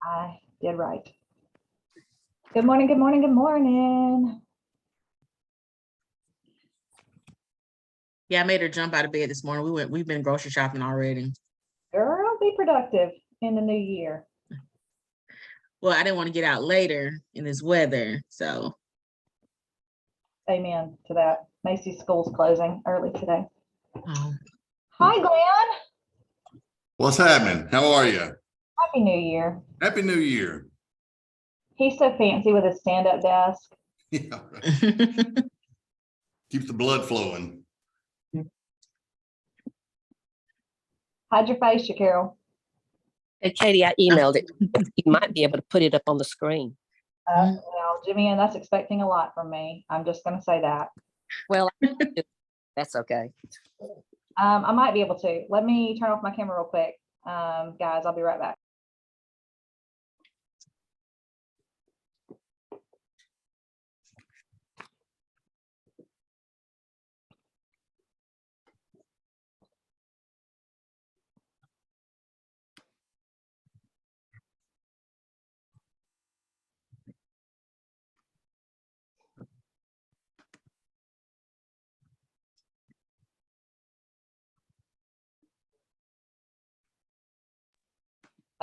I did right. Good morning, good morning, good morning. Yeah, I made her jump out of bed this morning. We've been grocery shopping already. Girl, be productive in the new year. Well, I didn't want to get out later in this weather, so. Amen to that. Macy's school's closing early today. Oh. Hi, Glenn. What's happening? How are you? Happy New Year. Happy New Year. He's so fancy with his stand-up desk. Yeah, right. Keeps the blood flowing. Hide your face, Carol. Hey, Katie, I emailed it. You might be able to put it up on the screen. Well, Jimmie Ann, that's expecting a lot from me. I'm just going to say that. Well, that's okay. I might be able to. Let me turn off my camera real quick. Guys, I'll be right back.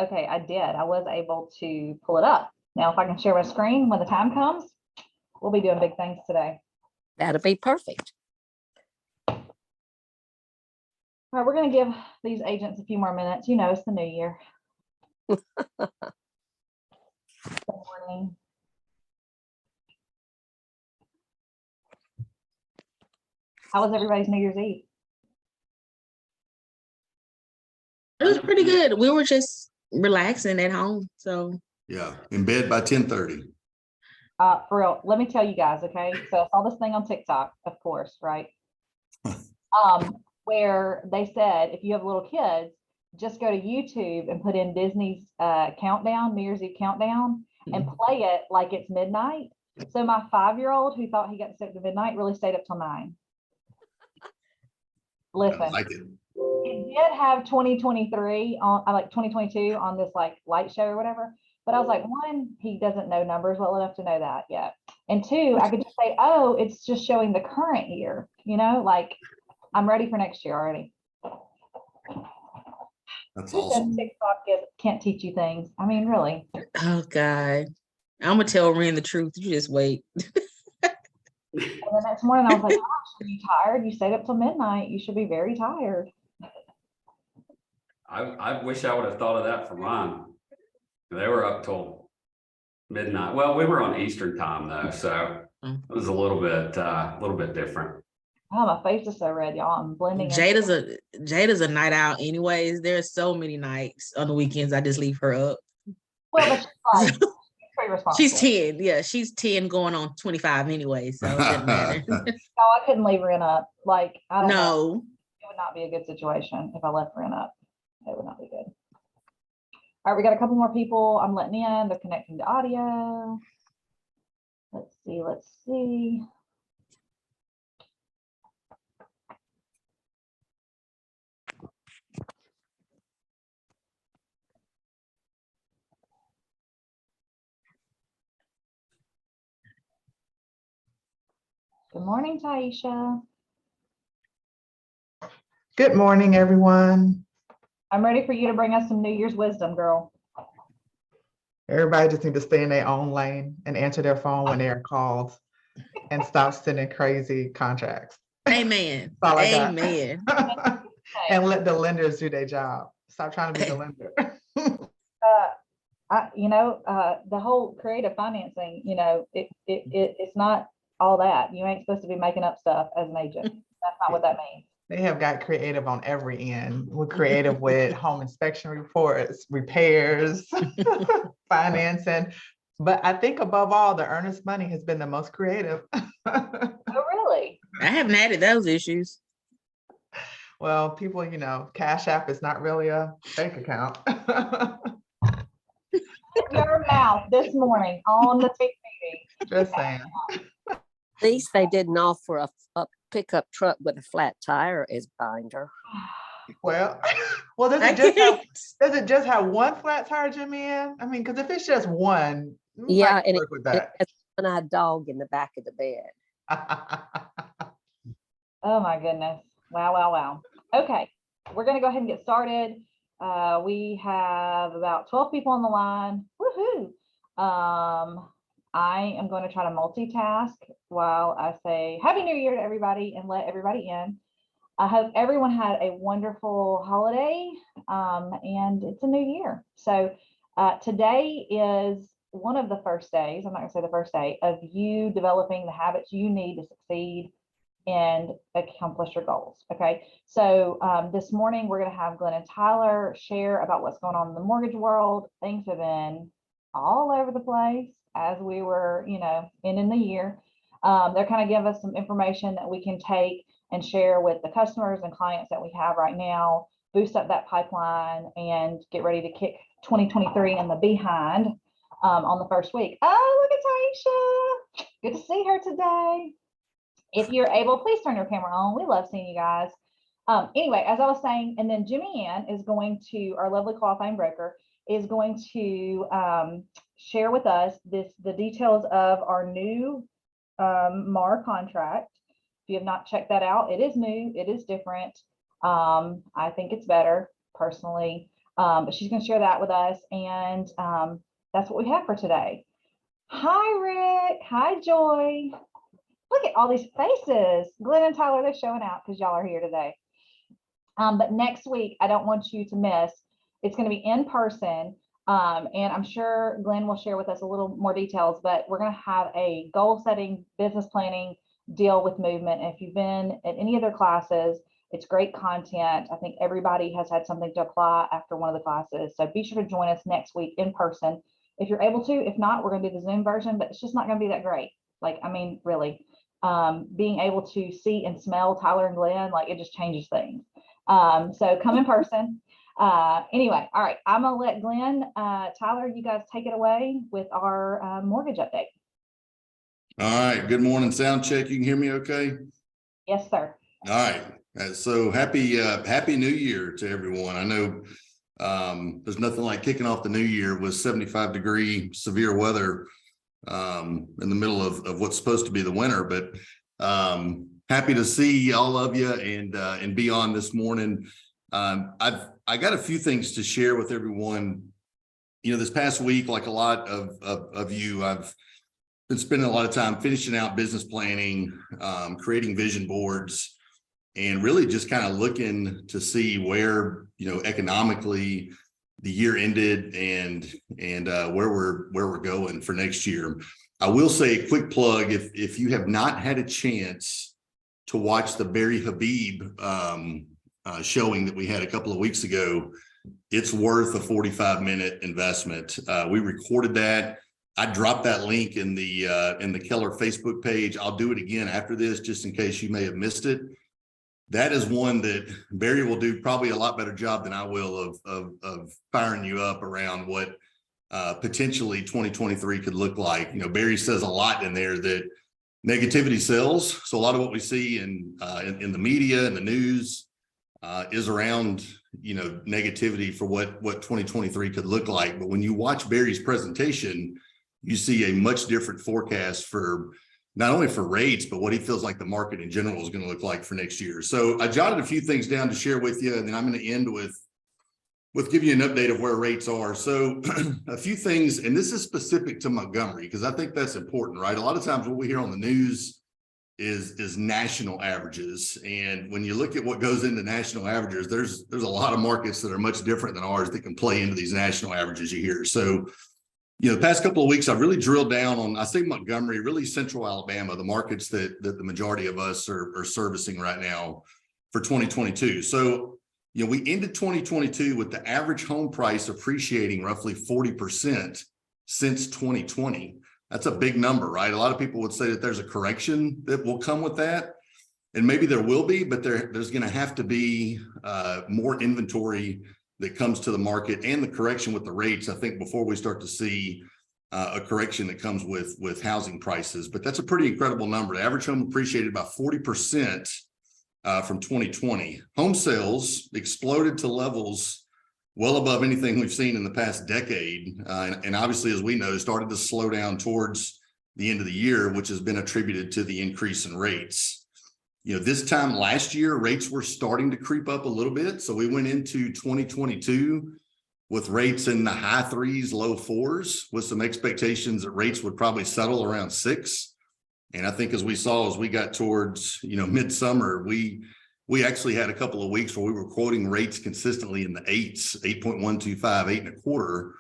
Okay, I did. I was able to pull it up. Now, if I can share my screen when the time comes, we'll be doing big things today. That'll be perfect. All right, we're going to give these agents a few more minutes. You know, it's the new year. Good morning. How was everybody's New Year's Eve? It was pretty good. We were just relaxing at home. So Yeah, in bed by 10:30. For real, let me tell you guys, okay? So I saw this thing on TikTok, of course, right? Where they said, if you have little kids, just go to YouTube and put in Disney's countdown, New Year's Eve countdown, and play it like it's midnight. So my 5-year-old who thought he got to sleep to midnight really stayed up till 9. Listen, I like it. it did have 2023 on, like 2022 on this like light show or whatever. But I was like, one, he doesn't know numbers well enough to know that yet. And two, I could just say, oh, it's just showing the current year, you know, like I'm ready for next year already. That's Who says awesome. TikTok can't teach you things? I mean, really. oh God. I'm gonna tell Ren the truth. You just wait. And the next morning I was like, gosh, are you tired? You stayed up till midnight. You should be very tired. I wish I would have thought of that for mine. They were up till midnight. Well, we were on Eastern time though, so it was a little bit different. Oh, my face is so red, y'all. I'm blending in. Jada's a night out anyways. There's so many nights on the weekends I just leave her up. Well, but she's like, pretty responsible. She's 10. Yeah, she's 10 going on 25 anyway, so it doesn't matter. No, I couldn't leave Ren up. Like, I don't know. No. It would not be a good situation if I left Ren up. It would not be good. All right, we got a couple more people I'm letting in. They're connecting to audio. Let's see. Good morning, Taisha. Good morning, everyone. I'm ready for you to bring us some New Year's wisdom, girl. Everybody just need to stay in their own lane and answer their phone when they're called and stop sending crazy contracts. Amen. That's all I got. Amen. And let the lenders do their job. Stop trying to be the lender. The whole creative financing, it's not all that. You ain't supposed to be making up stuff as an agent. That's not what that means. They have got creative on every end. We're creative with home inspection reports, repairs, financing. But I think above all, the earnest money has been the most creative. Oh, really? I haven't added those issues. Well, people, Cash App is not really a bank account. Your mouth this morning on the TV. Just saying. At least they didn't offer a pickup truck with a flat tire as binder. Well, does I it just have one flat tire, Jimmie Ann? I mean, because if it's just one, we Yeah, might and work with it that. has a one-eyed dog in the back of the bed. Oh my goodness. Wow, wow, wow. Okay, we're gonna go ahead and get started. We have about 12 people on the line. Woohoo. I am going to try to multitask while I say Happy New Year to everybody and let everybody in. I hope everyone had a wonderful holiday, and it's a new year. So today is one of the first days, I'm not gonna say the first day, of you developing the habits you need to succeed and accomplish your goals. Okay, so this morning we're gonna have Glenn and Tyler share about what's going on in the mortgage world. Things have been all over the place as we were, in the year. They're kind of give us some information that we can take and share with the customers and clients that we have right now, boost up that pipeline and get ready to kick 2023 in the behind on the first week. Oh, look at Taisha. Good to see her today. If you're able, please turn your camera on. We love seeing you guys. Anyway, as I was saying, and then Jimmie Ann is going to, our lovely qualifying broker, is going to share with us the details of our new MAR contract. If you have not checked that out, it is new, it is different. I think it's better personally, but she's going to share that with us, and that's what we have for today. Hi, Rick. Hi, Joy. Look at all these faces. Glenn and Tyler, they're showing out because y'all are here today. But next week, I don't want you to miss. It's going to be in person. And I'm sure Glenn will share with us a little more details, but we're going to have a goal setting, business planning deal with movement. And if you've been at any of their classes, it's great content. I think everybody has had something to apply after one of the classes. So be sure to join us next week in person if you're able to. If not, we're going to do the Zoom version, but it's just not going to be that great. Like, I mean, really, being able to see and smell Tyler and Glenn, like it just changes things. So come in person. Anyway, all right, I'm gonna let Glenn, Tyler, you guys take it away with our mortgage update. All right, good morning, sound check. You can hear me okay? Yes, sir. All right, so happy New Year to everyone. I know there's nothing like kicking off the new year with 75-degree severe weather in the middle of what's supposed to be the winter, but happy to see all of you and be on this morning. I got a few things to share with everyone. This past week, like a lot of you, I've been spending a lot of time finishing out business planning, creating vision boards, and really just kind of looking to see where, economically the year ended and where we're going for next year. I will say a quick plug, if you have not had a chance to watch the Barry Habib showing that we had a couple of weeks ago, it's worth a 45-minute investment. We recorded that. I dropped that link in the Keller Facebook page. I'll do it again after this, just in case you may have missed it. That is one that Barry will do probably a lot better job than I will of firing you up around what potentially 2023 could look like. Barry says a lot in there that negativity sells. So a lot of what we see in the media and the news is around, negativity for what 2023 could look like. But when you watch Barry's presentation, you see a much different forecast for not only for rates, but what he feels like the market in general is going to look like for next year. So I jotted a few things down to share with you, and then I'm going to end with giving you an update of where rates are. So a few things, and this is specific to Montgomery, because I think that's important, right? A lot of times what we hear on the news is national averages. And when you look at what goes into national averages, there's a lot of markets that are much different than ours that can play into these national averages you hear. So, the past couple of weeks, I've really drilled down on, I say Montgomery, really central Alabama, the markets that the majority of us are servicing right now for 2022. So, we ended 2022 with the average home price appreciating roughly 40% since 2020. That's a big number, right? A lot of people would say that there's a correction that will come with that. And maybe there will be, but there's going to have to be more inventory that comes to the market and the correction with the rates, I think, before we start to see a correction that comes with housing prices. But that's a pretty incredible number. The average home appreciated about 40% from 2020. Home sales exploded to levels well above anything we've seen in the past decade. And obviously, as we know, started to slow down towards the end of the year, which has been attributed to the increase in rates. This time last year, rates were starting to creep up a little bit. So we went into 2022 with rates in the high 3s, low 4s, with some expectations that rates would probably settle around 6. And I think as we saw, as we got towards, midsummer, we actually had a couple of weeks where we were quoting rates consistently in the 8s, 8.125, 8.25,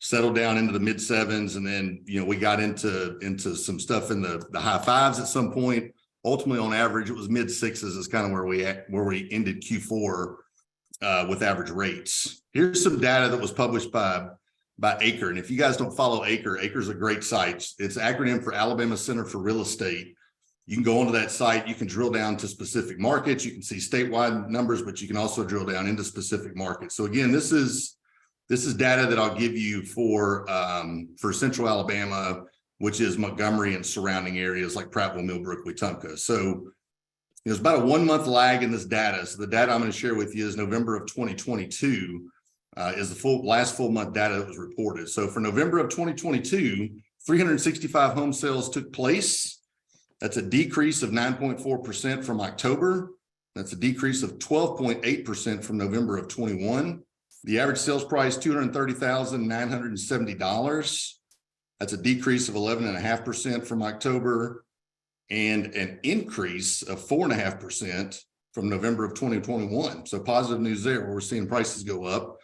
settled down into the mid 7s. And then, we got into some stuff in the high 5s at some point. Ultimately, on average, it was mid 6s is kind of where we ended Q4 with average rates. Here's some data that was published by ACRE. And if you guys don't follow ACRE, ACRE is a great site. It's an acronym for Alabama Center for Real Estate. You can go onto that site. You can drill down to specific markets. You can see statewide numbers, but you can also drill down into specific markets. So again, this is data that I'll give you for Central Alabama, which is Montgomery and surrounding areas like Prattville, Millbrook, Wetumpka. So there's about a 1-month lag in this data. So the data I'm going to share with you is November of 2022 is the last full month data that was reported. So for November of 2022, 365 home sales took place. That's a decrease of 9.4% from October. That's a decrease of 12.8% from November of 21. The average sales price, $230,970. That's a decrease of 11.5% from October and an increase of 4.5% from November of 2021. So positive news there, where we're seeing prices go up.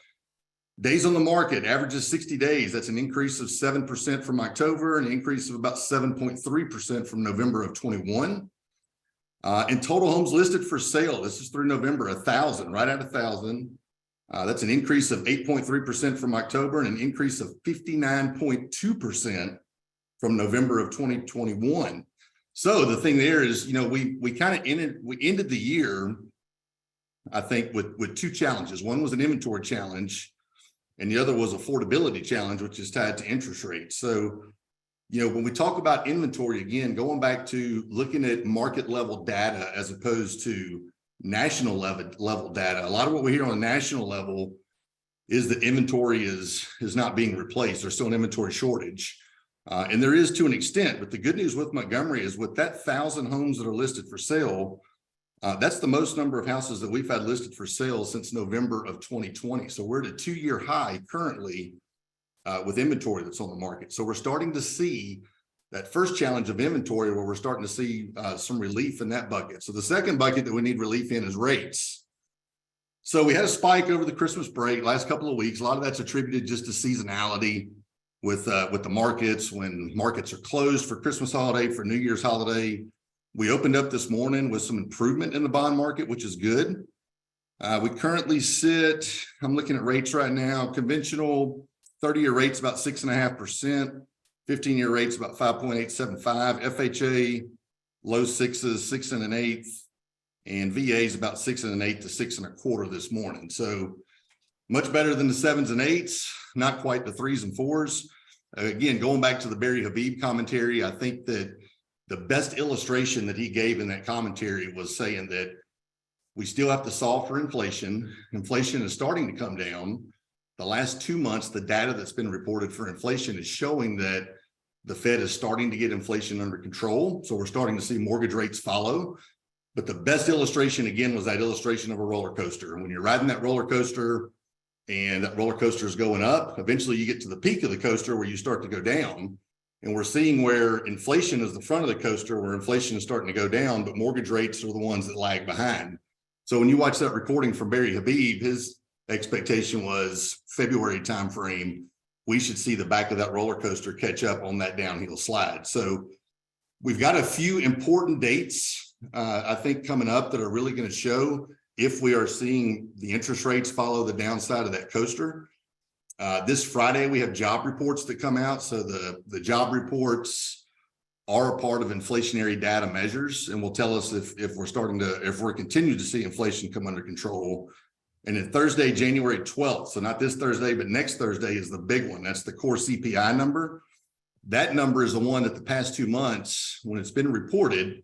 Days on the market averages 60 days. That's an increase of 7% from October, an increase of about 7.3% from November of 21. And total homes listed for sale, this is through November, 1,000, right at 1,000. That's an increase of 8.3% from October and an increase of 59.2% from November of 2021. So the thing there is, we ended the year, I think, with two challenges. One was an inventory challenge, and the other was affordability challenge, which is tied to interest rates. So, when we talk about inventory, again, going back to looking at market level data as opposed to national level data, a lot of what we hear on a national level is that inventory is not being replaced. There's still an inventory shortage. And there is to an extent, but the good news with Montgomery is with that 1,000 homes that are listed for sale, that's the most number of houses that we've had listed for sale since November of 2020. So we're at a 2-year high currently with inventory that's on the market. So we're starting to see that first challenge of inventory where we're starting to see some relief in that bucket. So the second bucket that we need relief in is rates. So we had a spike over the Christmas break, last couple of weeks. A lot of that's attributed just to seasonality with the markets. When markets are closed for Christmas holiday, for New Year's holiday, we opened up this morning with some improvement in the bond market, which is good. We currently sit, I'm looking at rates right now, conventional 30-year rates about 6.5%, 15-year rates about 5.875, FHA low 6s, 6 1/8, and VAs about 6 1/8 to 6 1/4 this morning. So much better than the 7s and 8s, not quite the 3s and 4s. Again, going back to the Barry Habib commentary, I think that the best illustration that he gave in that commentary was saying that we still have to solve for inflation. Inflation is starting to come down. The last 2 months, the data that's been reported for inflation is showing that the Fed is starting to get inflation under control. So we're starting to see mortgage rates follow. But the best illustration, again, was that illustration of a roller coaster. And when you're riding that roller coaster and that roller coaster is going up, eventually you get to the peak of the coaster where you start to go down. And we're seeing where inflation is the front of the coaster, where inflation is starting to go down, but mortgage rates are the ones that lag behind. So when you watch that recording from Barry Habib, his expectation was February timeframe, we should see the back of that roller coaster catch up on that downhill slide. So we've got a few important dates, I think, coming up that are really going to show if we are seeing the interest rates follow the downside of that coaster. This Friday, we have job reports that come out. So the job reports are a part of inflationary data measures and will tell us if we're continuing to see inflation come under control. And then Thursday, January 12th, so not this Thursday, but next Thursday is the big one. That's the core CPI number. That number is the one that the past 2 months, when it's been reported,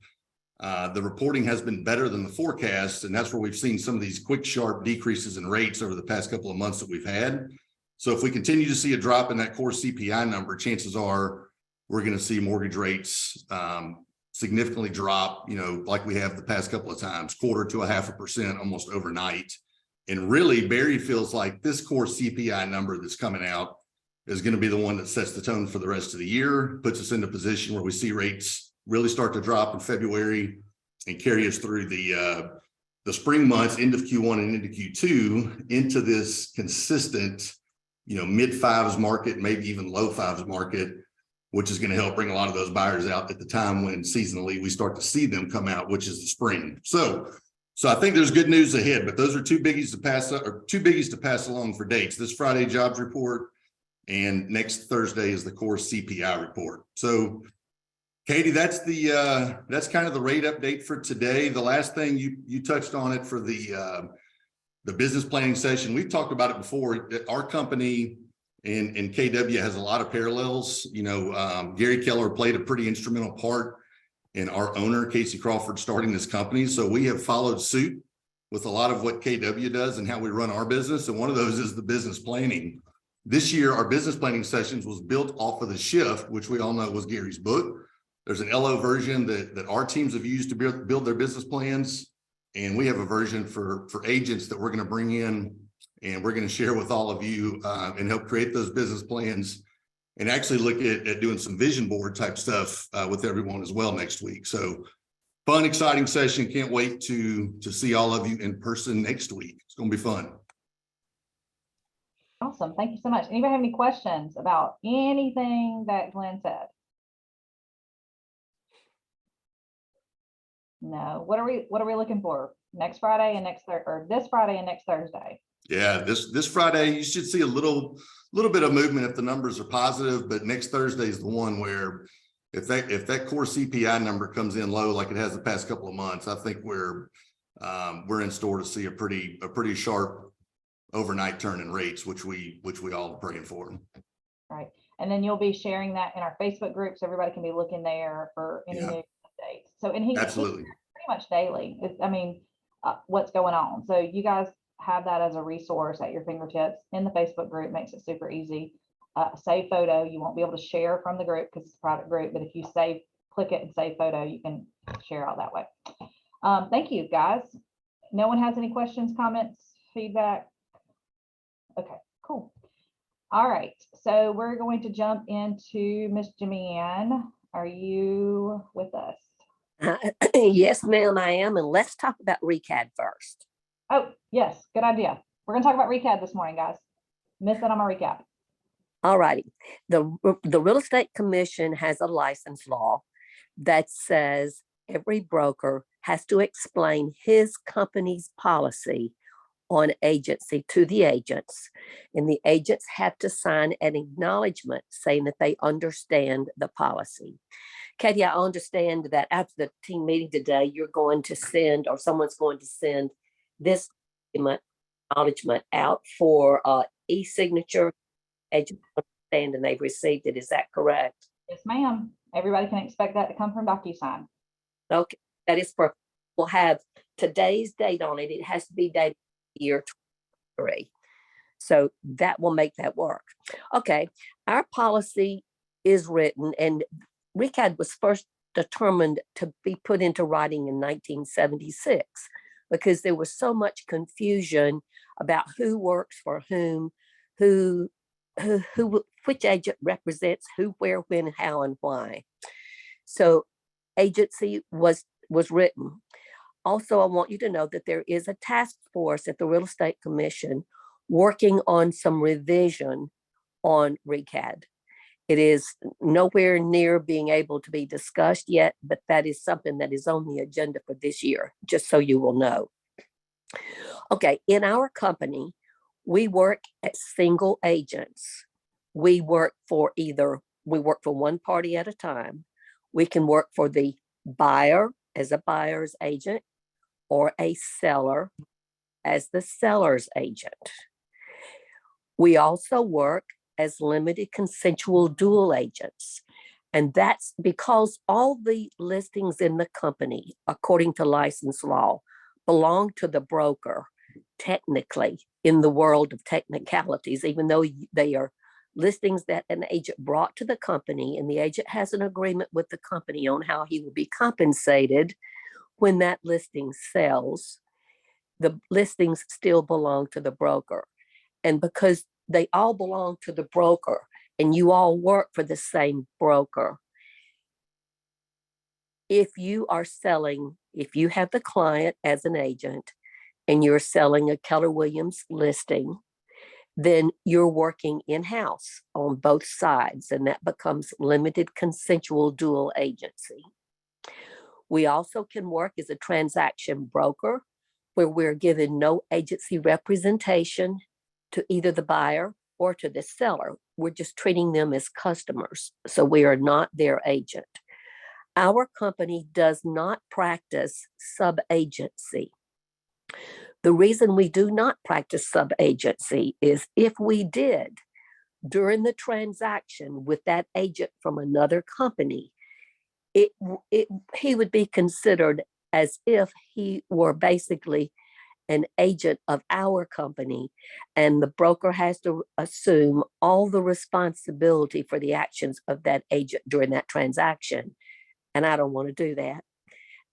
The reporting has been better than the forecast, and that's where we've seen some of these quick, sharp decreases in rates over the past couple of months that we've had. So if we continue to see a drop in that core CPI number, chances are we're going to see mortgage rates significantly drop, like we have the past couple of times, 1/4 to 0.5% almost overnight. And really, Barry feels like this core CPI number that's coming out is going to be the one that sets the tone for the rest of the year, puts us in a position where we see rates really start to drop in February and carry us through the spring months, end of Q1 and into Q2, into this consistent, mid fives market, maybe even low fives market, which is going to help bring a lot of those buyers out at the time when seasonally we start to see them come out, which is the spring. So I think there's good news ahead, but those are two biggies to pass along for dates. This Friday jobs report and next Thursday is the core CPI report. So Katie, that's kind of the rate update for today. The last thing you touched on it for the business planning session. We've talked about it before. Our company and KW has a lot of parallels. Gary Keller played a pretty instrumental part in our owner, Casey Crawford, starting this company. So we have followed suit with a lot of what KW does and how we run our business. And one of those is the business planning. This year, our business planning sessions was built off of The Shift, which we all know was Gary's book. There's an LO version that our teams have used to build their business plans. And we have a version for agents that we're going to bring in and we're going to share with all of you and help create those business plans and actually look at doing some vision board type stuff with everyone as well next week. So fun, exciting session. Can't wait to see all of you in person next week. It's going to be fun. Awesome. Thank you so much. Anybody have any questions about anything that Glenn said? No. What are we looking for next Friday and this Friday and next Thursday? Yeah, this Friday you should see a little bit of movement if the numbers are positive, but next Thursday is the one where if that core CPI number comes in low like it has the past couple of months, I think we're in store to see a pretty sharp overnight turn in rates, which we all are praying for. Right. And then you'll be sharing that in our Facebook group so everybody can be looking there for any new updates. So and he's Absolutely pretty much daily. What's going on. So you guys have that as a resource at your fingertips in the Facebook group. Makes it super easy. Save photo. You won't be able to share from the group because it's a private group, but if you click it and save photo, you can share out that way. Thank you guys. No one has any questions, comments, feedback? Okay, cool. All right, so we're going to jump into Miss Jimmie Ann. Are you with us? Yes, ma'am, I am. And let's talk about RECAD first. Oh, yes, good idea. We're going to talk about RECAD this morning, guys. Missed that on my recap. All righty. The Real Estate Commission has a license law that says every broker has to explain his company's policy on agency to the agents, and the agents have to sign an acknowledgement saying that they understand the policy. Katie, I understand that after the team meeting today, you're going to send, or someone's going to send this acknowledgement out for e-signature. Agents understand and they've received it. Is that correct? Yes, ma'am. Everybody can expect that to come from DocuSign. Okay, that is perfect. We'll have today's date on it. It has to be dated year 23. So that will make that work. Okay, our policy is written, and RECAD was first determined to be put into writing in 1976 because there was so much confusion about who works for whom, which agent represents who, where, when, how, and why. So agency was written. Also, I want you to know that there is a task force at the Real Estate Commission working on some revision on RECAD. It is nowhere near being able to be discussed yet, but that is something that is on the agenda for this year, just so you will know. Okay, in our company, we work as single agents. We work for one party at a time. We can work for the buyer as a buyer's agent or a seller as the seller's agent. We also work as limited consensual dual agents. And that's because all the listings in the company, according to license law, belong to the broker, technically, in the world of technicalities, even though they are listings that an agent brought to the company, and the agent has an agreement with the company on how he will be compensated when that listing sells. The listings still belong to the broker. And because they all belong to the broker and you all work for the same broker, if you are selling, if you have the client as an agent and you're selling a Keller Williams listing, then you're working in-house on both sides, and that becomes limited consensual dual agency. We also can work as a transaction broker, where we're given no agency representation to either the buyer or to the seller. We're just treating them as customers, so we are not their agent. Our company does not practice sub-agency. The reason we do not practice sub-agency is if we did, during the transaction with that agent from another company, he would be considered as if he were basically an agent of our company, and the broker has to assume all the responsibility for the actions of that agent during that transaction. And I don't want to do that.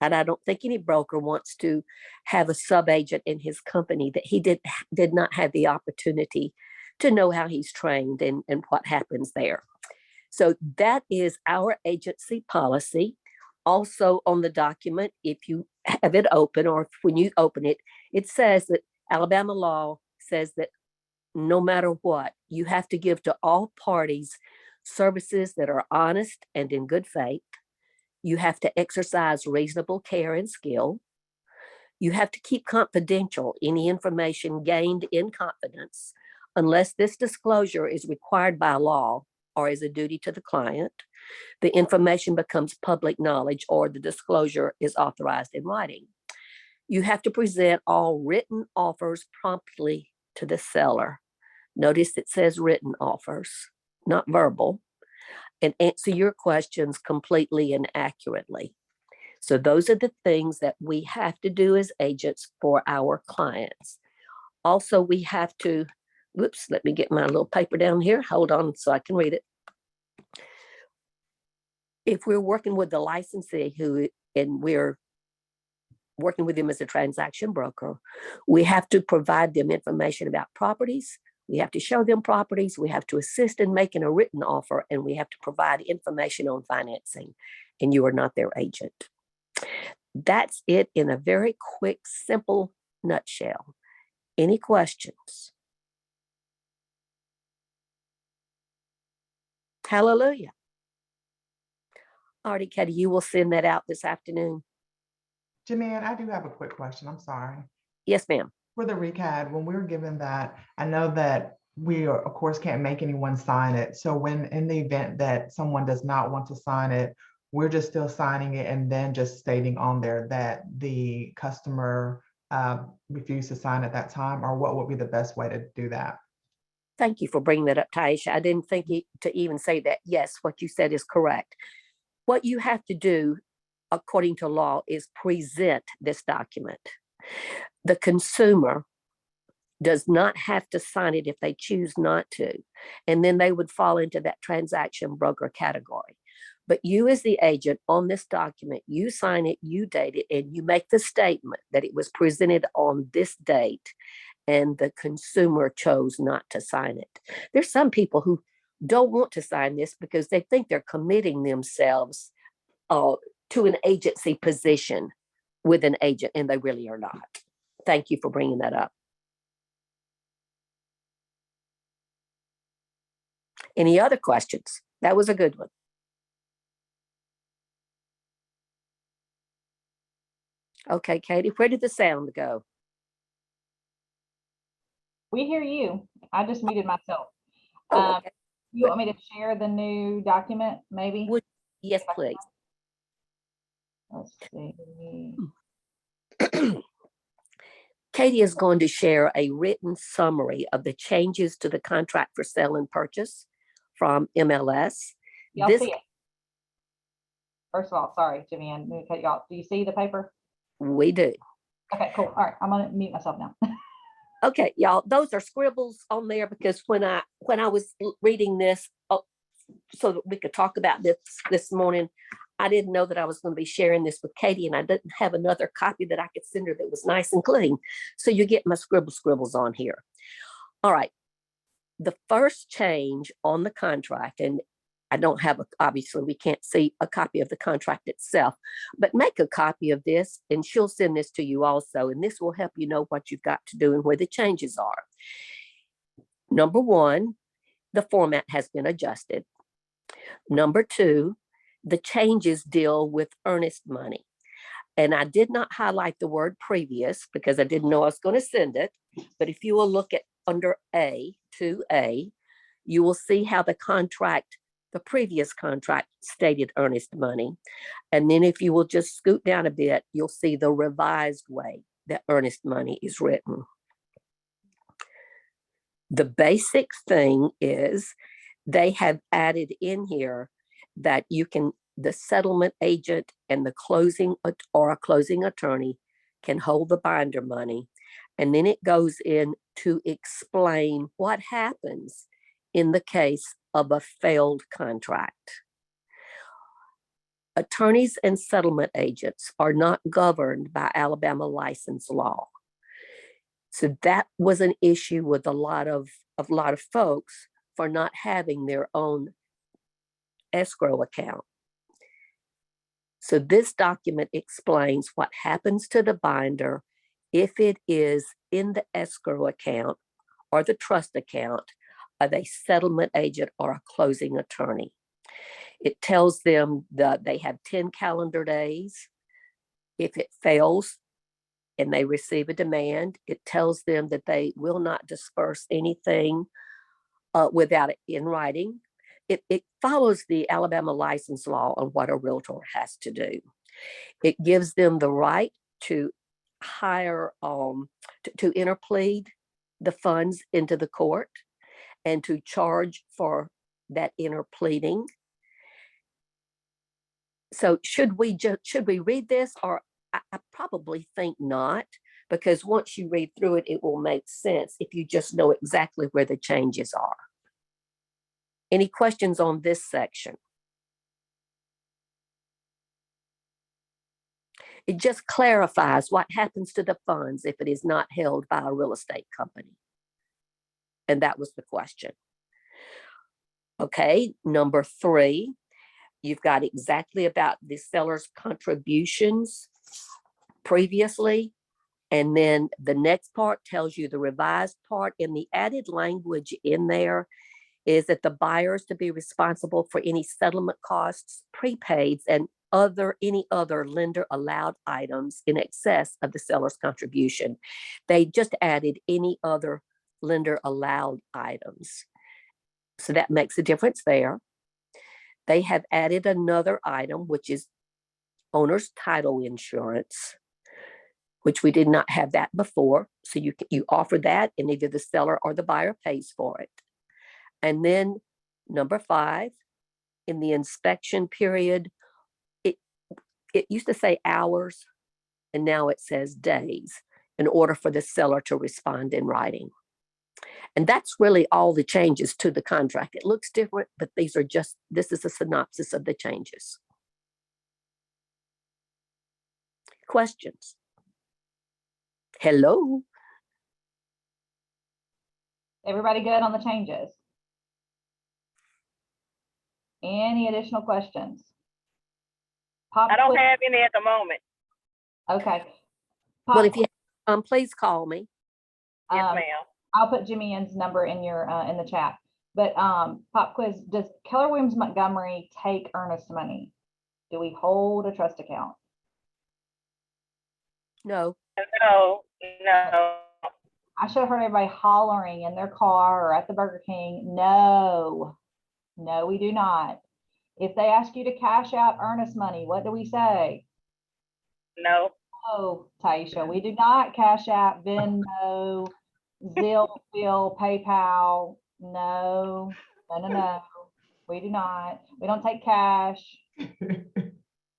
And I don't think any broker wants to have a sub-agent in his company that he did not have the opportunity to know how he's trained and what happens there. So that is our agency policy. Also on the document, if you have it open or when you open it, it says that Alabama law says that no matter what, you have to give to all parties services that are honest and in good faith. You have to exercise reasonable care and skill. You have to keep confidential any information gained in confidence, unless this disclosure is required by law or is a duty to the client. The information becomes public knowledge or the disclosure is authorized in writing. You have to present all written offers promptly to the seller. Notice it says written offers, not verbal, and answer your questions completely and accurately. So those are the things that we have to do as agents for our clients. Also, we have to, whoops, let me get my little paper down here. Hold on so I can read it. If we're working with the licensee and we're working with them as a transaction broker, we have to provide them information about properties. We have to show them properties. We have to assist in making a written offer, and we have to provide information on financing, and you are not their agent. That's it in a very quick, simple nutshell. Any questions? Hallelujah. Alrighty, Katie, you will send that out this afternoon. Jimmie Ann, I do have a quick question. I'm sorry. Yes, ma'am. For the RECAD, when we were given that, I know that we are, of course, can't make anyone sign it. So when in the event that someone does not want to sign it, we're just still signing it and then just stating on there that the customer refused to sign at that time, or what would be the best way to do that? Thank you for bringing that up, Taisha. I didn't think to even say that. Yes, what you said is correct. What you have to do, according to law, is present this document. The consumer does not have to sign it if they choose not to, and then they would fall into that transaction broker category. But you as the agent on this document, you sign it, you date it, and you make the statement that it was presented on this date and the consumer chose not to sign it. There's some people who don't want to sign this because they think they're committing themselves to an agency position with an agent, and they really are not. Thank you for bringing that up. Any other questions? That was a good one. Okay, Katie, where did the sound go? We hear you. I just muted myself. Oh, okay. You want me to share the new document, maybe? Yes, please. Let's see. Katie is going to share a written summary of the changes to the contract for sale and purchase from MLS. Y'all This see it? First of all, sorry, Jimmie Ann, let me cut you off. Do you see the paper? We do. Okay, cool. All right, I'm gonna mute myself now. Okay, y'all, those are scribbles on there because when I was reading this, so that we could talk about this morning, I didn't know that I was going to be sharing this with Katie, and I didn't have another copy that I could send her that was nice and clean. So you get my scribbles on here. All right. The first change on the contract, and I don't have obviously we can't see a copy of the contract itself, but make a copy of this and she'll send this to you also. And this will help you know what you've got to do and where the changes are. Number one, the format has been adjusted. Number two, the changes deal with earnest money. And I did not highlight the word previous because I didn't know I was going to send it. But if you will look at under A, 2A, you will see how the previous contract stated earnest money. And then if you will just scoot down a bit, you'll see the revised way that earnest money is written. The basic thing is they have added in here that the settlement agent and the closing or a closing attorney can hold the binder money. And then it goes in to explain what happens in the case of a failed contract. Attorneys and settlement agents are not governed by Alabama license law. So that was an issue with a lot of folks for not having their own escrow account. So this document explains what happens to the binder if it is in the escrow account or the trust account of a settlement agent or a closing attorney. It tells them that they have 10 calendar days. If it fails and they receive a demand, it tells them that they will not disperse anything without it in writing. It follows the Alabama license law on what a realtor has to do. It gives them the right to hire, to interplead the funds into the court and to charge for that interpleading. So should we read this? Or I probably think not, because once you read through it, it will make sense if you just know exactly where the changes are. Any questions on this section? It just clarifies what happens to the funds if it is not held by a real estate company. And that was the question. Okay, number 3, you've got exactly about the seller's contributions previously. And then the next part tells you the revised part, and the added language in there is that the buyer is to be responsible for any settlement costs, prepaids, and any other lender allowed items in excess of the seller's contribution. They just added any other lender allowed items. So that makes a difference there. They have added another item, which is owner's title insurance, which we did not have that before. So you offer that, and either the seller or the buyer pays for it. And then number 5, in the inspection period, it used to say hours, and now it says days, in order for the seller to respond in writing. And that's really all the changes to the contract. It looks different, but this is a synopsis of the changes. Questions? Hello? Everybody good on the changes? Any additional questions? I don't have any at the moment. Okay. Well, if you please call me. Yes, ma'am. I'll put Jimmie Ann's number in your in the chat. But pop quiz: does Keller Williams Montgomery take earnest money? Do we hold a trust account? No. No. I should have heard everybody hollering in their car or at the Burger King. No, we do not. If they ask you to cash out earnest money, what do we say? No. Oh, Taisha, we do not cash out Venmo, Zelle, PayPal. No, we do not. We don't take cash.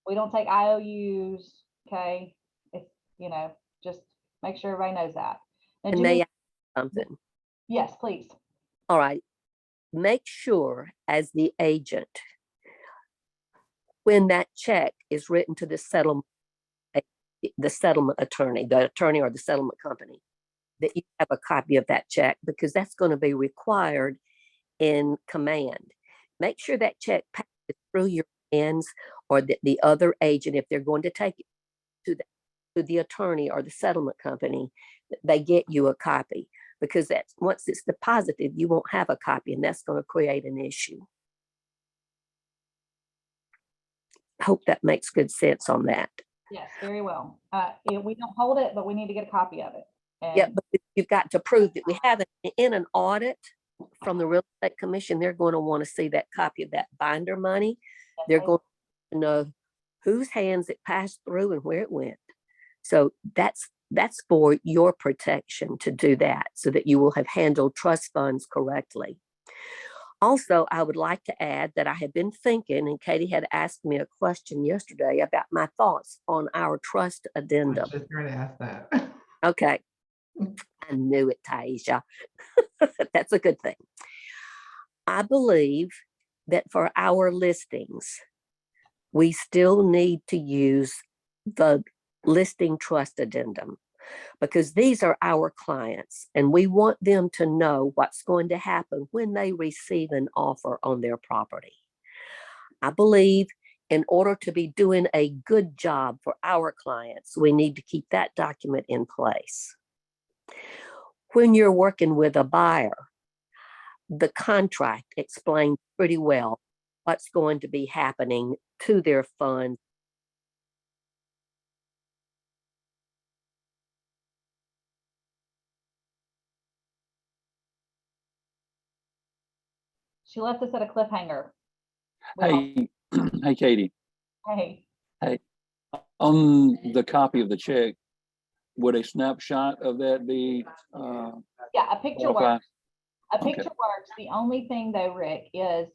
We don't take IOUs, okay? It's, just make sure everybody knows that. Now, And Jimmie, may I add something? yes, please. All right. Make sure as the agent, when that check is written to the settlement attorney, the attorney or the settlement company, that you have a copy of that check, because that's going to be required in command. Make sure that check passes through your hands, or that the other agent, if they're going to take it to the attorney or the settlement company, they get you a copy, because that's, once it's deposited, you won't have a copy, and that's going to create an issue. I hope that makes good sense on that. Yes, very well. We don't hold it, but we need to get a copy of it. And Yeah, but you've got to prove that we have it in an audit from the Real Estate Commission. They're going to want to see that copy of that binder money. They're going to know whose hands it passed through and where it went. So that's for your protection to do that, so that you will have handled trust funds correctly. Also, I would like to add that I have been thinking, and Katie had asked me a question yesterday about my thoughts on our trust I addendum. was just going to ask that. Okay. I knew it, Taisha. That's a good thing. I believe that for our listings, we still need to use the listing trust addendum, because these are our clients and we want them to know what's going to happen when they receive an offer on their property. I believe in order to be doing a good job for our clients, we need to keep that document in place. When you're working with a buyer, the contract explains pretty well what's going to be happening to their funds. she left us at a cliffhanger. We all- Hey, hey, Katie, Hey, on the copy of the check, would a snapshot of that be, yeah, a picture qualify? works. A Okay. picture works. The only thing though, Rick, is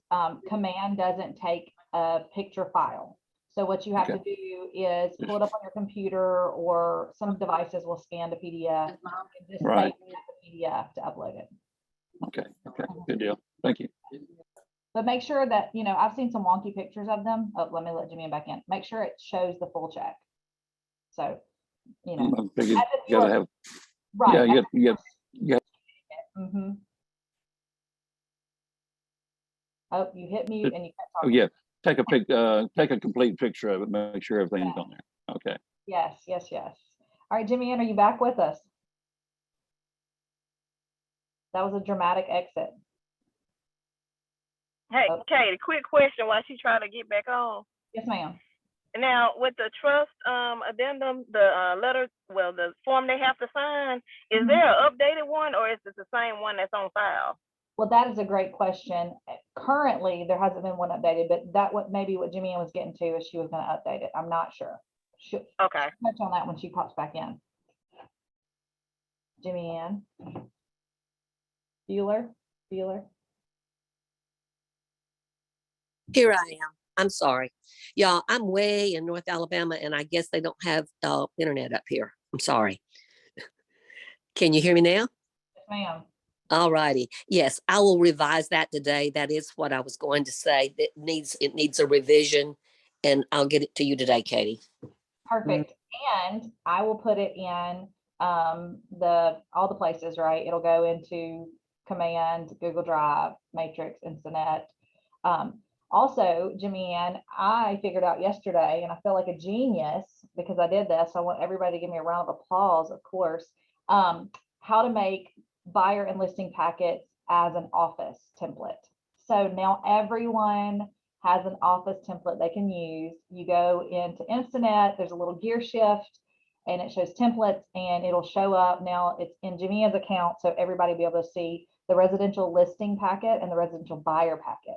command doesn't take a picture file. So what you have Okay. to do is pull it up on your computer, or some devices will scan the PDF and just Right. save it as a PDF to upload it. Okay, good deal. Thank you. But make sure that, I've seen some wonky pictures of them. Oh, let me let Jimmie back in. Make sure it shows the full check. So, I figured as if you gotta you're- have, right. yeah, as if you got. Mhm. Oh, you hit mute and you can't talk. Oh, yeah, take a complete picture of it, make sure everything's on there. Okay. Yes, yes, yes. All right, Jimmie Ann, are you back with us? That was a dramatic exit. Hey, Oh. Katie, quick question while she trying to get back on. Yes, ma'am. Now, with the trust addendum, the letter, well, the form they have to sign, is Mhm. there an updated one, or is it the same one that's on file? Well, that is a great question. Currently, there hasn't been one updated, but maybe what Jimmie Ann was getting to is she was going to update it. I'm not sure. She'll Okay. touch on that when she pops back in. Jimmie Ann. Bueller. Here I am. I'm sorry. Y'all, I'm way in North Alabama, and I guess they don't have internet up here. I'm sorry. Can you hear me now? Yes, ma'am. All righty. Yes, I will revise that today. That is what I was going to say. It needs a revision, and I'll get it to you today, Katie. Perfect. And I will put it in all the places, right? It'll go into Command, Google Drive, Matrix, Instanet. Also, Jimmie Ann, I figured out yesterday, and I feel like a genius because I did this. I want everybody to give me a round of applause, of course, how to make buyer and listing packets as an office template. So now everyone has an office template they can use. You go into Instanet, there's a little gear shift and it shows templates, and it'll show up. Now it's in Jimmie Ann's account, so everybody will be able to see the residential listing packet and the residential buyer packet.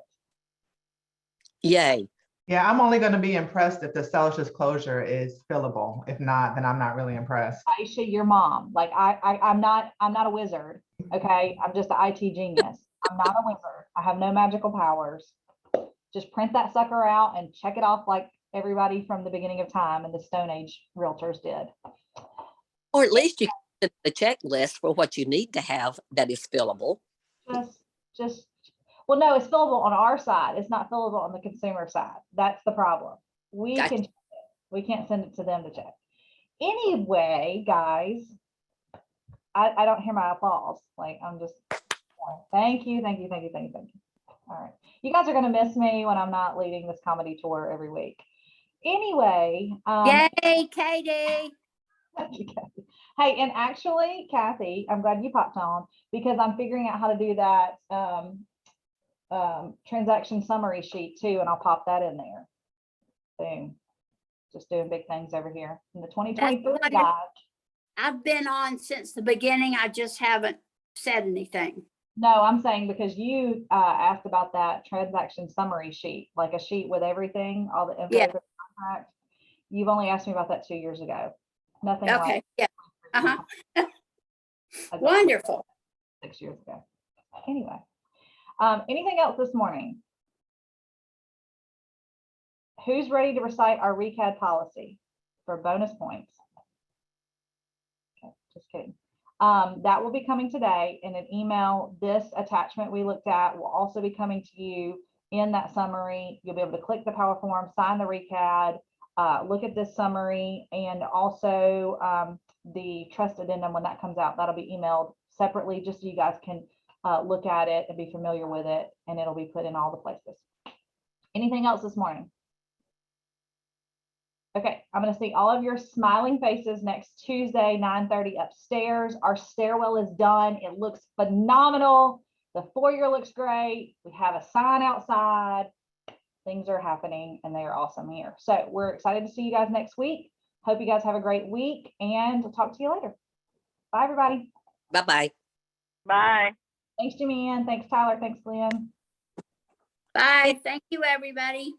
Yay. Yeah, I'm only going to be impressed if the seller's disclosure is fillable. If not, then I'm not really impressed. Aisha, your mom. Like I'm not a wizard. Okay, I'm just an IT genius. I'm not a wizard. I have no magical powers. Just print that sucker out and check it off like everybody from the beginning of time and the Stone Age realtors did. Or at least you can the checklist for what you need to have that is fillable. Well, no, it's fillable on our side. It's not fillable on the consumer side. That's the problem. We Gotcha. can check it. We can't send it to them to check. Anyway, guys, I don't hear my applause. Like, I'm just, thank you. All right. You guys are going to miss me when I'm not leading this comedy tour every week. Anyway. Yay, Katie. Thank you, Kathy. Hey, and actually, Kathy, I'm glad you popped on because I'm figuring out how to do that transaction summary sheet too, and I'll pop that in there. Boom. Just doing big things over here in the 2023 guide. I've been on since the beginning. I just haven't said anything. No, I'm saying because you asked about that transaction summary sheet, like a sheet with everything, all the info. Yeah. For the contract. You've only asked me about that 2 years ago. Nothing Okay. like Yeah. Uh-huh. I got it Wonderful. 6 years ago. Anyway, anything else this morning? Who's ready to recite our RECAD policy for bonus points? Okay, just kidding. That will be coming today in an email. This attachment we looked at will also be coming to you in that summary. You'll be able to click the power form, sign the RECAD, look at this summary, and also the trust addendum when that comes out. That'll be emailed separately just so you guys can look at it and be familiar with it, and it'll be put in all the places. Anything else this morning? Okay, I'm going to see all of your smiling faces next Tuesday, 9:30 upstairs. Our stairwell is done. It looks phenomenal. The foyer looks great. We have a sign outside. Things are happening and they are awesome here. So we're excited to see you guys next week. Hope you guys have a great week and we'll talk to you later. Bye, everybody. Bye-bye. Bye. Thanks, Jimmie Ann. Thanks, Tyler. Thanks, Lynn. Bye. Thank you, everybody.